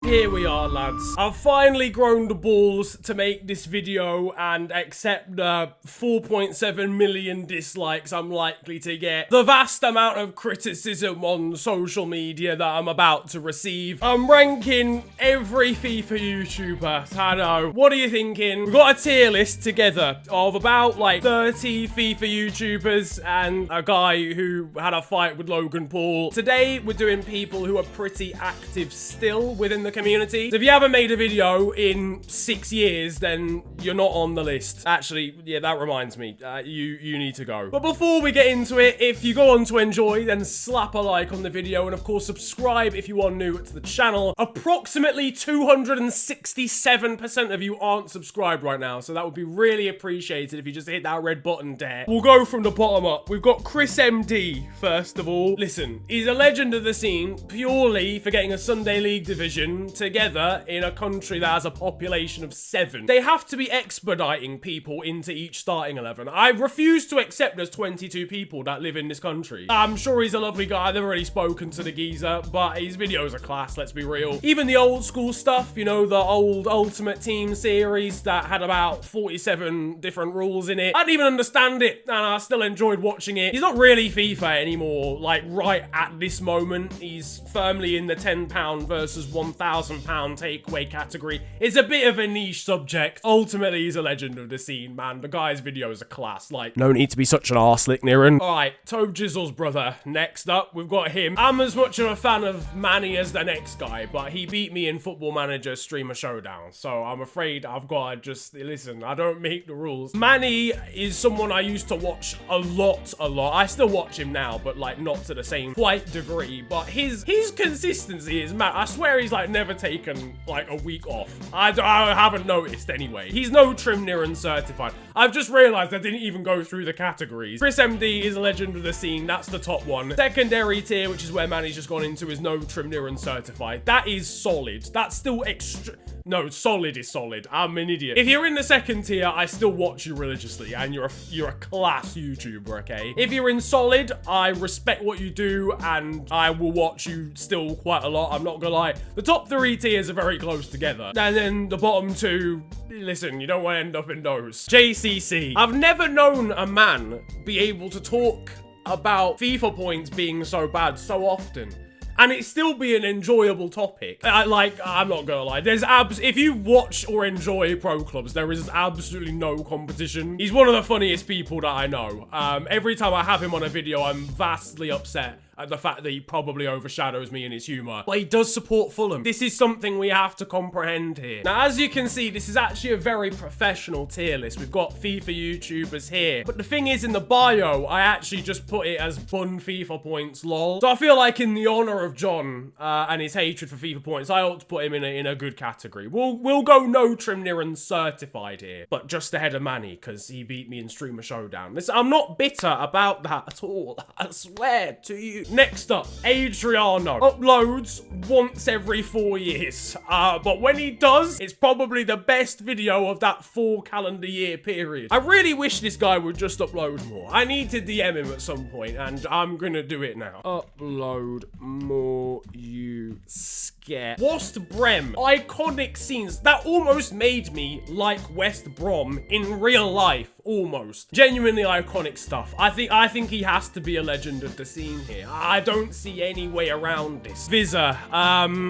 Here we are, lads. I've finally grown the balls to make this video and accept the 4.7 million dislikes I'm likely to get. The vast amount of criticism on social media that I'm about to receive. I'm ranking every FIFA YouTuber. I know. What are you thinking? We've got a tier list together of about like 30 FIFA YouTubers and a guy who had a fight with Logan Paul. Today, we're doing people who are pretty active still within the community. So if you haven't made a video in 6 years, then you're not on the list. Actually, yeah, that reminds me. You need to go. But before we get into it, if you go on to enjoy, then slap a like on the video and of course subscribe if you are new to the channel. Approximately 267% of you aren't subscribed right now, so that would be really appreciated if you just hit that red button there. We'll go from the bottom up. We've got Chris MD, first of all. Listen, he's a legend of the scene purely for getting a Sunday League division together in a country that has a population of 7. They have to be expediting people into each starting 11. I refuse to accept there's 22 people that live in this country. I'm sure he's a lovely guy. I've never really spoken to the geezer, but his videos are class, let's be real. Even the old school stuff, you know, the old Ultimate Team series that had about 47 different rules in it. I didn't even understand it, and I still enjoyed watching it. He's not really FIFA anymore, like right at this moment. He's firmly in the £10 versus £1,000 takeaway category. It's a bit of a niche subject. Ultimately, he's a legend of the scene, man. The guy's videos are class. Like, no need to be such an arselick, Niran. All right, Toad Jizzle's brother. Next up, we've got him. I'm as much of a fan of Manny as the next guy, but he beat me in Football Manager Streamer Showdown, so I'm afraid I've got to just listen. I don't make the rules. Manny is someone I used to watch a lot. I still watch him now, but like not to the same quite degree. But his consistency is mad. I swear he's like never taken like a week off. I haven't noticed anyway. He's no Trim Niran certified. I've just realized I didn't even go through the categories. Chris MD is a legend of the scene. That's the top one. Secondary tier, which is where Manny's just gone into, is no Trim Niran certified. That is solid. That's still extra. No, solid is solid. I'm an idiot. If you're in the second tier, I still watch you religiously, and you're a class YouTuber, okay? If you're in solid, I respect what you do, and I will watch you still quite a lot. I'm not gonna lie. The top 3 tiers are very close together. And then the bottom 2, listen, you don't want to end up in those. JCC. I've never known a man be able to talk about FIFA points being so bad so often, and it still be an enjoyable topic. I'm not gonna lie. If you watch or enjoy pro clubs, there is absolutely no competition. He's one of the funniest people that I know. Every time I have him on a video, I'm vastly upset at the fact that he probably overshadows me in his humor. But he does support Fulham. This is something we have to comprehend here. Now, as you can see, this is actually a very professional tier list. We've got FIFA YouTubers here. But the thing is, in the bio, I actually just put it as bun FIFA points, lol. So I feel like in the honor of John and his hatred for FIFA points, I ought to put him in a good category. We'll go no Trim Niran certified here, but just ahead of Manny, because he beat me in Streamer Showdown. Listen, I'm not bitter about that at all. I swear to you. Next up, Adriano. Uploads once every 4 years. But when he does, it's probably the best video of that 4 calendar year period. I really wish this guy would just upload more. I need to DM him at some point, and I'm gonna do it now. Upload more, you scare. West Brom. Iconic scenes. That almost made me like West Brom in real life. Almost. Genuinely iconic stuff. I think he has to be a legend of the scene here. I don't see any way around this. Vizza.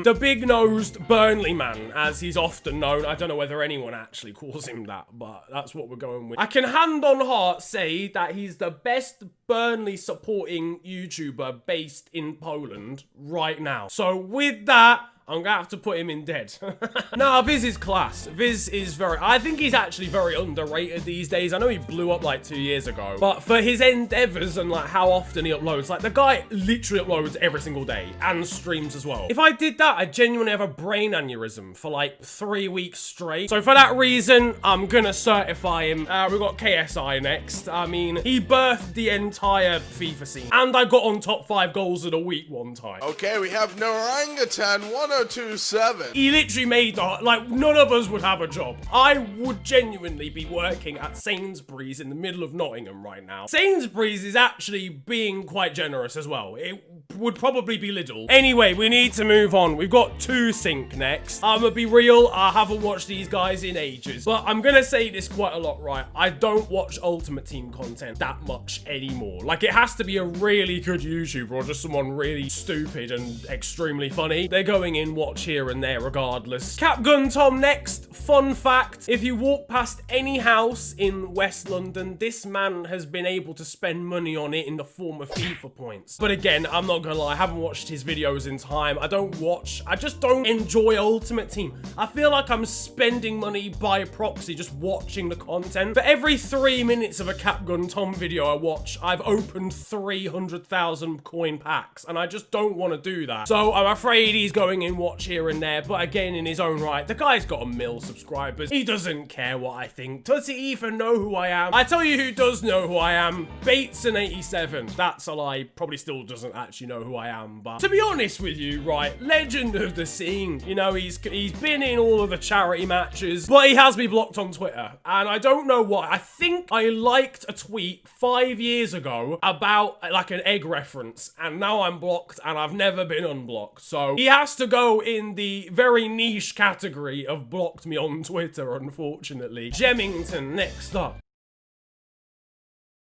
The big-nosed Burnley man, as he's often known. I don't know whether anyone actually calls him that, but that's what we're going with. I can hand on heart say that he's the best Burnley supporting YouTuber based in Poland right now. So with that, I'm gonna have to put him in dead. Nah, Viz is class. Viz is I think he's actually very underrated these days. I know he blew up like 2 years ago, but for his endeavors and like how often he uploads, like the guy literally uploads every single day and streams as well. If I did that, I'd genuinely have a brain aneurysm for like 3 weeks straight. So for that reason, I'm gonna certify him. We've got KSI next. I mean, he birthed the entire FIFA scene, and I got on top 5 goals of the week one time. Okay, we have no orangutan, one 1027. He literally made like, none of us would have a job. I would genuinely be working at Sainsbury's in the middle of Nottingham right now. Sainsbury's is actually being quite generous as well. It would probably be Lidl. Anyway, we need to move on. We've got 2Sync next. I'm gonna be real, I haven't watched these guys in ages, but I'm gonna say this quite a lot, right? I don't watch Ultimate Team content that much anymore. Like, it has to be a really good YouTuber or just someone really stupid and extremely funny. They're going in watch here and there regardless. Capgun Tom next. Fun fact, if you walk past any house in West London, this man has been able to spend money on it in the form of FIFA points. But again, I'm not gonna lie, I haven't watched his videos in time. I just don't enjoy Ultimate Team. I feel like I'm spending money by proxy just watching the content. For every 3 minutes of a Capgun Tom video I watch, I've opened 300,000 coin packs, and I just don't want to do that. So I'm afraid he's going in watch here and there, but again, in his own right, the guy's got 1 mil subscribers. He doesn't care what I think. Does he even know who I am? I tell you who does know who I am. Bateson87. That's a lie. Probably still doesn't actually know who I am, but to be honest with you, right, legend of the scene. You know, he's been in all of the charity matches, but he has me blocked on Twitter, and I don't know why. I think I liked a tweet 5 years ago about like an egg reference, and now I'm blocked, and I've never been unblocked. So he has to go in the very niche category of blocked me on Twitter, unfortunately. Jemington next up.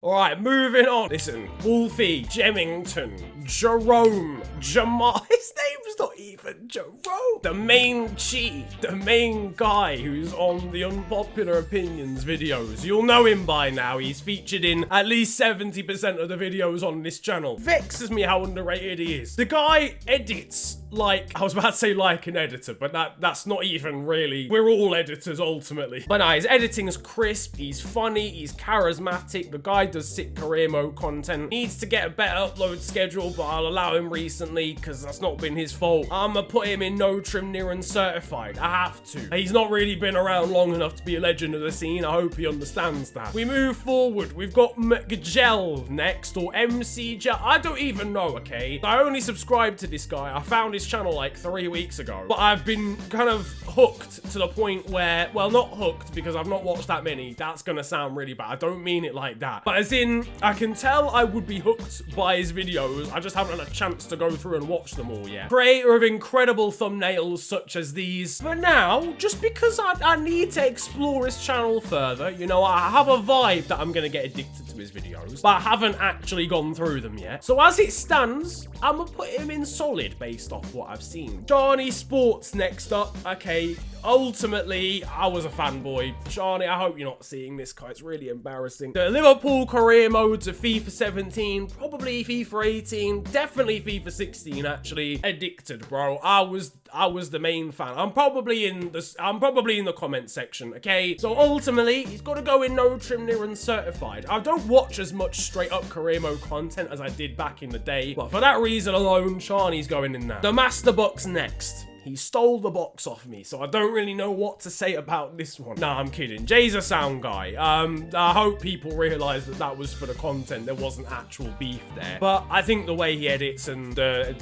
Alright, moving on. Listen, Wolfie, Jemington, Jerome, Jamal. His name's not even Jerome. The main chief, the main guy who's on the Unpopular Opinions videos. You'll know him by now. He's featured in at least 70% of the videos on this channel. Vexes me how underrated he is. The guy edits like, I was about to say like an editor, but that's not even really. We're all editors ultimately. But no, his editing is crisp, he's funny, he's charismatic. The guy does sick career mode content. Needs to get a better upload schedule, but I'll allow him recently because that's not been his fault. I'ma put him in no trim near uncertified. I have to. He's not really been around long enough to be a legend of the scene. I hope he understands that. We move forward. We've got McGel next, or MC Gel. I don't even know, okay? I only subscribed to this guy. I found his channel like 3 weeks ago, but I've been kind of hooked to the point where, well, not hooked because I've not watched that many. That's gonna sound really bad. I don't mean it like that, but as in, I can tell I would be hooked by his videos. I just haven't had a chance to go through and watch them all yet. Creator of incredible thumbnails such as these. But now, just because I need to explore his channel further, you know, I have a vibe that I'm gonna get addicted to his videos, but I haven't actually gone through them yet. So as it stands, I'm gonna put him in solid based off what I've seen. Johnny Sports next up. Okay, ultimately, I was a fanboy. Johnny, I hope you're not seeing this, guy. It's really embarrassing. The Liverpool career modes of FIFA 17, probably FIFA 18, definitely FIFA 16, actually. Addicted, bro. I was the main fan. I'm probably in the comment section, okay? So ultimately, he's got to go in no trim near uncertified. I don't watch as much straight up career mode content as I did back in the day, but for that reason alone, Charney's going in there. The Master Box next. He stole the box off me, so I don't really know what to say about this one. Nah, I'm kidding. Jay's a sound guy. I hope people realise that that was for the content. There wasn't actual beef there. But I think the way he edits and the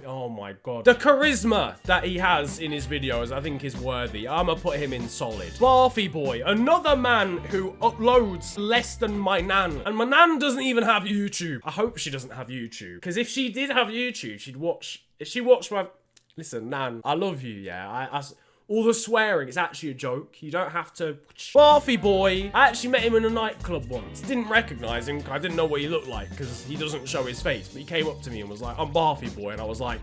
oh my god. The charisma that he has in his videos, I think is worthy. I'ma put him in solid. Barfy Boy, another man who uploads less than my nan. And my nan doesn't even have YouTube. I hope she doesn't have YouTube. Because if she did have YouTube, if she watched my... Listen, Nan, I love you, yeah? All the swearing, it's actually a joke. You don't have to... Barfy Boy, I actually met him in a nightclub once. Didn't recognise him, I didn't know what he looked like, because he doesn't show his face. But he came up to me and was like, I'm Barfy Boy, and I was like...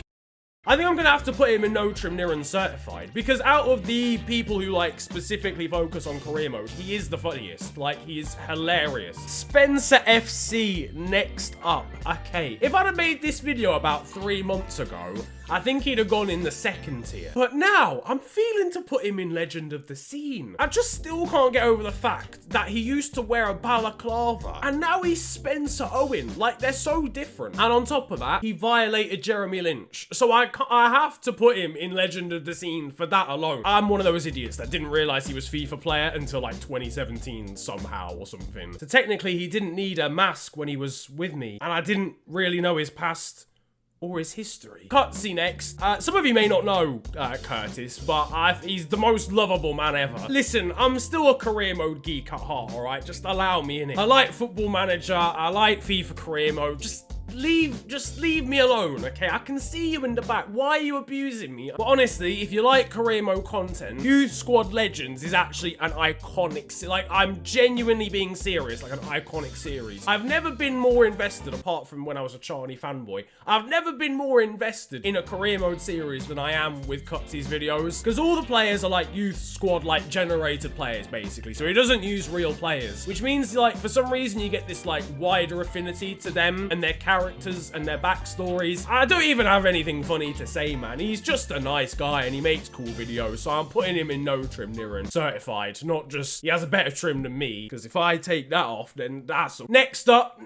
I think I'm gonna have to put him in no trim near uncertified, because out of the people who like specifically focus on career mode, he is the funniest. Like, he is hilarious. Spencer FC next up. Okay, if I'd have made this video about 3 months ago, I think he'd have gone in the second tier. But now, I'm feeling to put him in legend of the scene. I just still can't get over the fact that he used to wear a balaclava, and now he's Spencer Owen. Like, they're so different. And on top of that, he violated Jeremy Lynch. So I have to put him in legend of the scene for that alone. I'm one of those idiots that didn't realize he was FIFA player until like 2017 somehow or something. So technically, he didn't need a mask when he was with me, and I didn't really know his past or his history? Cutsy next. Some of you may not know Curtis, but he's the most lovable man ever. Listen, I'm still a career mode geek at heart, alright? Just allow me in it. I like Football Manager, I like FIFA career mode, just leave me alone, okay? I can see you in the back. Why are you abusing me? But honestly, if you like career mode content, Youth Squad Legends is actually an iconic, like, I'm genuinely being serious, like an iconic series. I've never been more invested, apart from when I was a Charlie fanboy, I've never been more invested in a career mode series than I am with Cutsy's videos, because all the players are like Youth Squad, like, generated players, basically. So he doesn't use real players, which means, like, for some reason you get this, like, wider affinity to them and their characters and their backstories. I don't even have anything funny to say, man. He's just a nice guy and he makes cool videos, so I'm putting him in no trim Niran certified, not just he has a better trim than me, because if I take that off, then that's all. Next up,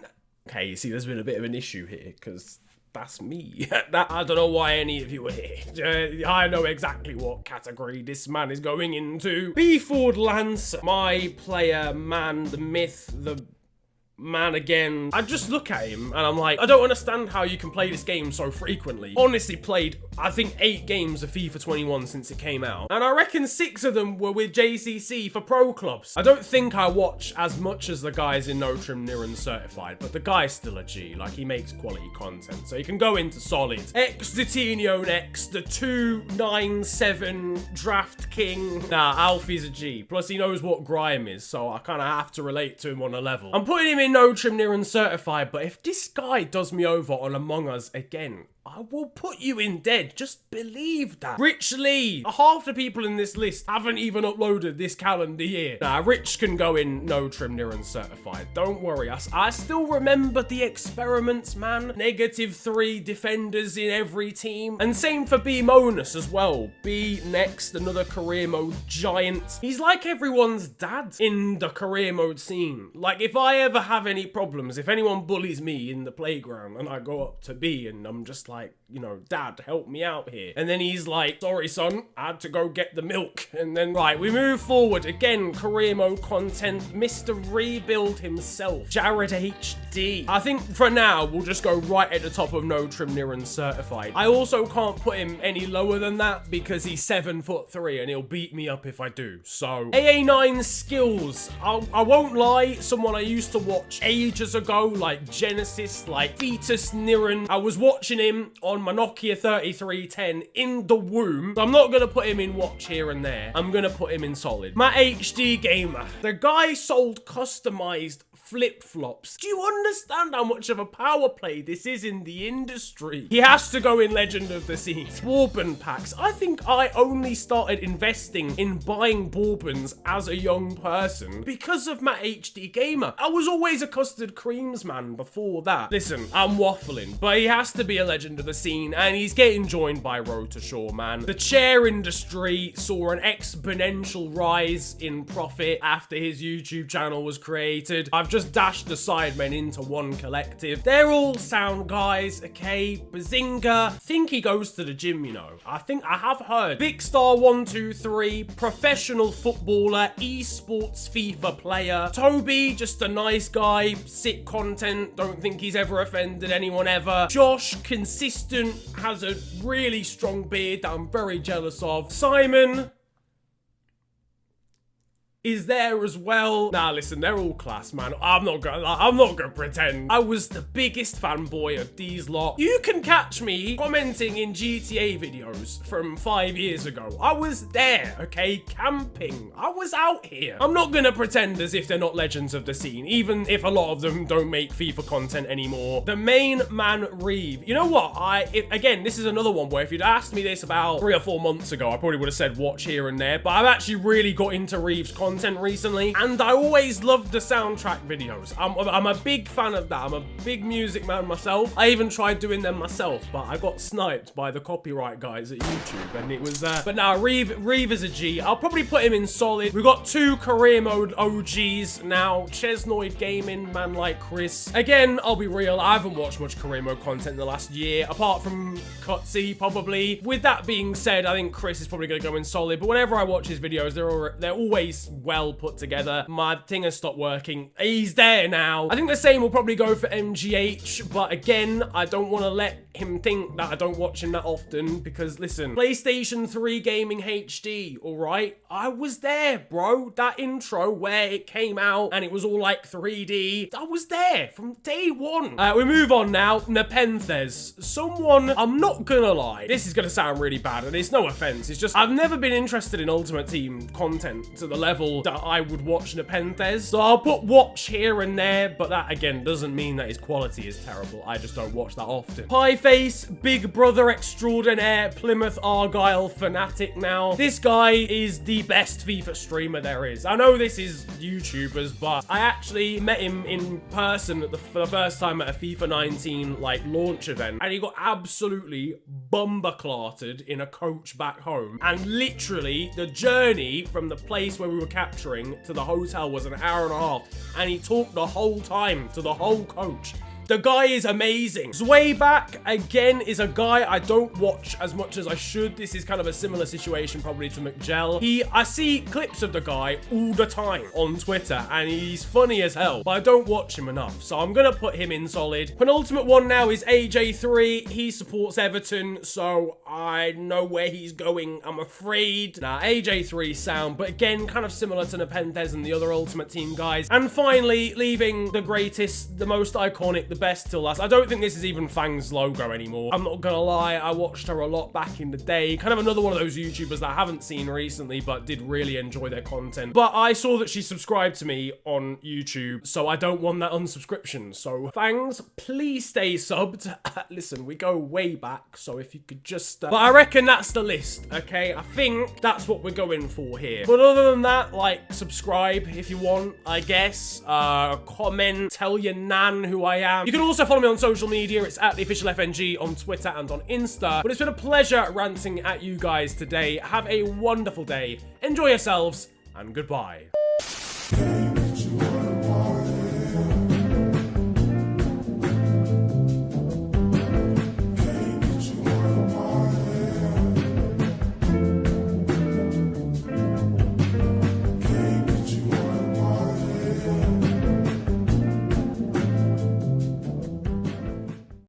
okay, you see there's been a bit of an issue here, because that's me. I don't know why any of you are here. I know exactly what category this man is going into. B. Ford Lance, my player, man, the myth, the man again. I just look at him and I'm like, I don't understand how you can play this game so frequently. Honestly played, I think 8 games of FIFA 21 since it came out. And I reckon 6 of them were with JCC for pro clubs. I don't think I watch as much as the guys in No Trim Niran certified, but the guy's still a G. Like, he makes quality content. So you can go into solid. X Ditino next, the 297 Draft King. Nah, Alfie's a G. Plus he knows what grime is, so I kind of have to relate to him on a level. I'm putting him in No Trim Niran certified, but if this guy does me over on Among Us again, I will put you in dead. Just believe that. Rich Lee. Half the people in this list haven't even uploaded this calendar year. Nah, Rich can go in No Trim Niran certified. Don't worry. I still remember the experiments, man. -3 defenders in every team. And same for B Monus as well. B next, another career mode giant. He's like everyone's dad in the career mode scene. Like, if I ever have any problems, if anyone bullies me in the playground and I go up to B and I'm just like, you know, Dad, help me out here. And then he's like, sorry, son, I had to go get the milk. And then, right, we move forward. Again, career mode content. Mr. Rebuild himself. Jared HD. I think for now, we'll just go right at the top of No Trim Niran certified. I also can't put him any lower than that because he's 7'3" and he'll beat me up if I do. So, AA9 skills. I won't lie, someone I used to watch ages ago, like Genesis, like Fetus Niran. I was watching him on my Nokia 3310 in the womb. I'm not gonna put him in watch here and there. I'm gonna put him in solid. My HD gamer. The guy sold customized flip-flops. Do you understand how much of a power play this is in the industry? He has to go in Legend of the Seas. Bourbon packs. I think I only started investing in buying bourbons as a young person because of my HD gamer. I was always a custard creams man before that. Listen, I'm waffling, but he has to be a Legend of the Scene, and he's getting joined by Road to Shore, man. The chair industry saw an exponential rise in profit after his YouTube channel was created. I've just dashed the sidemen into one collective. They're all sound guys, okay? Bazinga. I think he goes to the gym, you know. I think I have heard. Big Star 123, professional footballer, esports FIFA player. Toby, just a nice guy, sick content. Don't think he's ever offended anyone ever. Josh, consistent, has a really strong beard that I'm very jealous of. Simon is there as well. Nah, listen, they're all class, man. I'm not gonna pretend. I was the biggest fanboy of these lot. You can catch me commenting in GTA videos from 5 years ago. I was there, okay? Camping. I was out here. I'm not gonna pretend as if they're not legends of the scene, even if a lot of them don't make FIFA content anymore. The main man, Reeve. You know what? Again, this is another one where if you'd asked me this about 3 or 4 months ago, I probably would have said watch here and there, but I've actually really got into Reeve's content recently, and I always loved the soundtrack videos. I'm a big fan of that. I'm a big music man myself. I even tried doing them myself, but I got sniped by the copyright guys at YouTube, and it was, but now Reeve is a G. I'll probably put him in solid. We've got 2 career mode OGs now. Chesnoid Gaming, man like Chris. Again, I'll be real, I haven't watched much career mode content in the last year, apart from Cutsy, probably. With that being said, I think Chris is probably gonna go in solid, but whenever I watch his videos, they're always well put together. My thing has stopped working. He's there now. I think the same will probably go for MGH, but again, I don't want to let him think that I don't watch him that often because, listen, PlayStation 3 Gaming HD, all right? I was there, bro. That intro where it came out and it was all like 3D, I was there from day one. We move on now. Nepenthes. Someone, I'm not gonna lie, this is gonna sound really bad, and it's no offense. It's just, I've never been interested in Ultimate Team content to the level that I would watch Nepenthes. So I'll put watch here and there, but that again doesn't mean that his quality is terrible. I just don't watch that often. Pieface, Big Brother extraordinaire, Plymouth Argyle fanatic now. This guy is the best FIFA streamer there is. I know this is YouTubers, but I actually met him in person for the first time at a FIFA 19 like launch event, and he got absolutely bumper-clarted in a coach back home. And literally, the journey from the place where we were capturing to the hotel was an hour and a half, and he talked the whole time to the whole coach. The guy is amazing. Zwayback, again, is a guy I don't watch as much as I should. This is kind of a similar situation probably to McGel. I see clips of the guy all the time on Twitter, and he's funny as hell, but I don't watch him enough, so I'm gonna put him in solid. Penultimate one now is AJ3. He supports Everton, so I know where he's going, I'm afraid. Nah, AJ3 sound, but again, kind of similar to Nepenthes and the other Ultimate Team guys. And finally, leaving the greatest, the most iconic, the best till last. I don't think this is even Fang's logo anymore. I'm not gonna lie, I watched her a lot back in the day. Kind of another one of those YouTubers that I haven't seen recently, but did really enjoy their content. But I saw that she subscribed to me on YouTube, so I don't want that unsubscription. So Fangs, please stay subbed. Listen, we go way back, so if you could just... But I reckon that's the list, okay? I think that's what we're going for here. But other than that, like, subscribe if you want, I guess. Comment, tell your nan who I am. You can also follow me on social media. It's at the official FNG on Twitter and on Insta. But it's been a pleasure ranting at you guys today. Have a wonderful day. Enjoy yourselves, and goodbye.